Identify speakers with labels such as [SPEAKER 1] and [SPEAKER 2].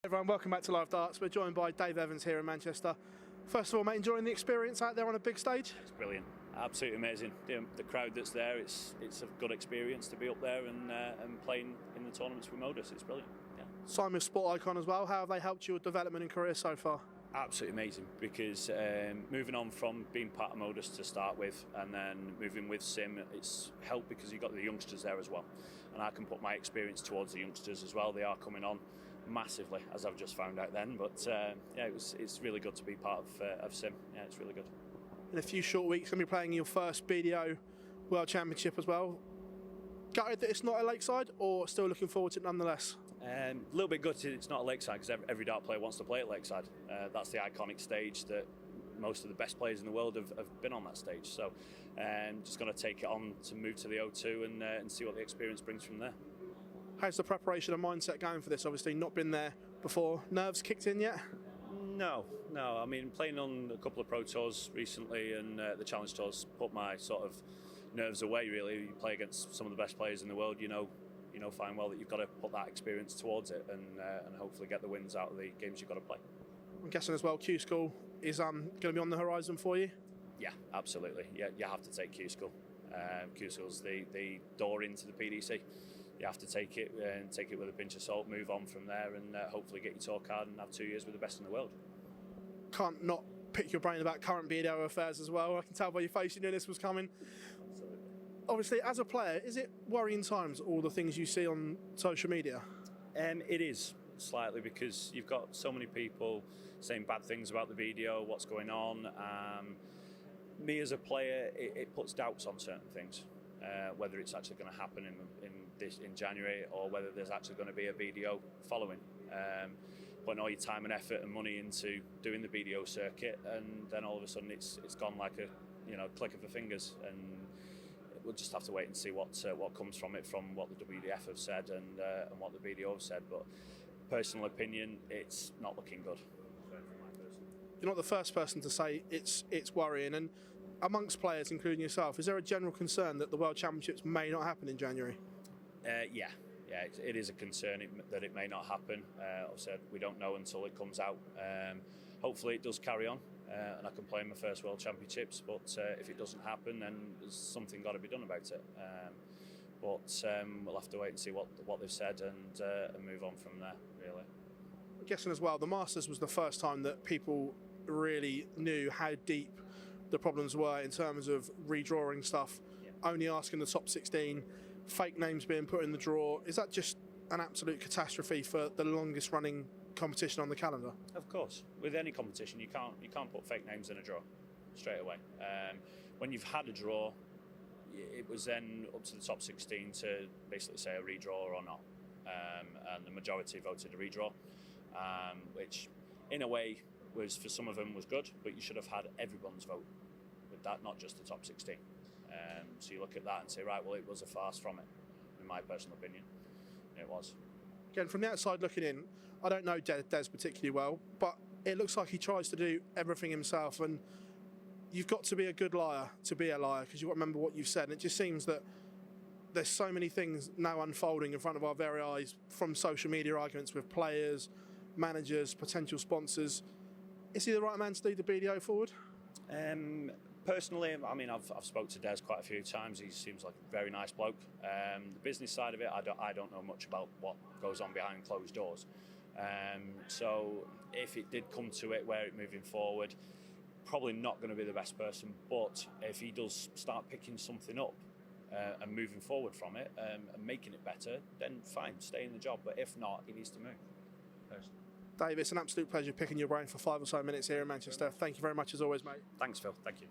[SPEAKER 1] Everyone, welcome back to Live Darts. We're joined by Dave Evans here in Manchester. First of all, mate, enjoying the experience out there on a big stage?
[SPEAKER 2] It's brilliant, absolutely amazing. The crowd that's there, it's a good experience to be up there and playing in the tournaments with Modus. It's brilliant. Yeah.
[SPEAKER 1] Sign with Sport Icon as well. How have they helped your development and career so far?
[SPEAKER 2] Absolutely amazing, because moving on from being part of Modus to start with and then moving with Sim, it's helped because you've got the youngsters there as well, and I can put my experience towards the youngsters as well. They are coming on massively, as I've just found out then, but it's really good to be part of Sim. Yeah, it's really good.
[SPEAKER 1] In a few short weeks, going to be playing your first BDO World Championship as well. Gutted that it's not at Lakeside, or still looking forward to it nonetheless?
[SPEAKER 2] A little bit gutted it's not at Lakeside, because every dart player wants to play at Lakeside. That's the iconic stage that most of the best players in the world have been on that stage. So just going to take it on to move to the O2 and see what the experience brings from there.
[SPEAKER 1] How's the preparation and mindset going for this? Obviously not been there before. Nerves kicked in yet?
[SPEAKER 2] No. I mean, playing on a couple of Pro Tours recently and the Challenge Tours put my sort of nerves away, really. You play against some of the best players in the world, you know fine well that you've got to put that experience towards it and hopefully get the wins out of the games you've got to play.
[SPEAKER 1] I'm guessing as well Q School is going to be on the horizon for you?
[SPEAKER 2] Yeah, absolutely. Yeah, you have to take Q School. Q School's the door into the PDC. You have to take it and take it with a pinch of salt, move on from there and hopefully get your tour card and have 2 years with the best in the world.
[SPEAKER 1] Can't not pick your brain about current BDO affairs as well. I can tell by your face you knew this was coming.
[SPEAKER 2] Absolutely.
[SPEAKER 1] Obviously, as a player, is it worrying times, all the things you see on social media?
[SPEAKER 2] It is, slightly, because you've got so many people saying bad things about the BDO, what's going on. Me as a player, it puts doubts on certain things. Whether it's actually going to happen in January or whether there's actually going to be a BDO following. Putting all your time and effort and money into doing the BDO circuit, and then all of a sudden it's gone like a click of the fingers, and we'll just have to wait and see what comes from it, from what the WDF have said and what the BDO have said. But personal opinion, it's not looking good.
[SPEAKER 1] You're not the first person to say it's worrying, and amongst players, including yourself, is there a general concern that the World Championships may not happen in January?
[SPEAKER 2] Yeah, it is a concern that it may not happen. Obviously, we don't know until it comes out. Hopefully it does carry on and I can play in my first World Championships, but if it doesn't happen, then there's something got to be done about it. But we'll have to wait and see what they've said and move on from there, really.
[SPEAKER 1] I'm guessing as well, the Masters was the first time that people really knew how deep the problems were in terms of redrawing stuff, only asking the top 16, fake names being put in the draw. Is that just an absolute catastrophe for the longest running competition on the calendar?
[SPEAKER 2] Of course, with any competition you can't put fake names in a draw straight away. When you've had a draw, it was then up to the top 16 to basically say a redraw or not, and the majority voted a redraw, which in a way was, for some of them, was good, but you should have had everyone's vote with that, not just the top 16. So you look at that and say, right, well, it was a farce from it, in my personal opinion. And it was.
[SPEAKER 1] Again, from the outside looking in, I don't know Des particularly well, but it looks like he tries to do everything himself, and you've got to be a good liar to be a liar, because you've got to remember what you've said. And it just seems that there's so many things now unfolding in front of our very eyes, from social media arguments with players, managers, potential sponsors. Is he the right man to lead the BDO forward?
[SPEAKER 2] Personally, I mean, I've spoke to Des quite a few times. He seems like a very nice bloke. The business side of it, I don't know much about what goes on behind closed doors. So if it did come to it, where it moving forward, probably not going to be the best person. But if he does start picking something up and moving forward from it and making it better, then fine, stay in the job. But if not, he needs to move. Personally.
[SPEAKER 1] Dave, it's an absolute pleasure picking your brain for 5 or so minutes here in Manchester. Thank you very much as always, mate.
[SPEAKER 2] Thanks, Phil. Thank you.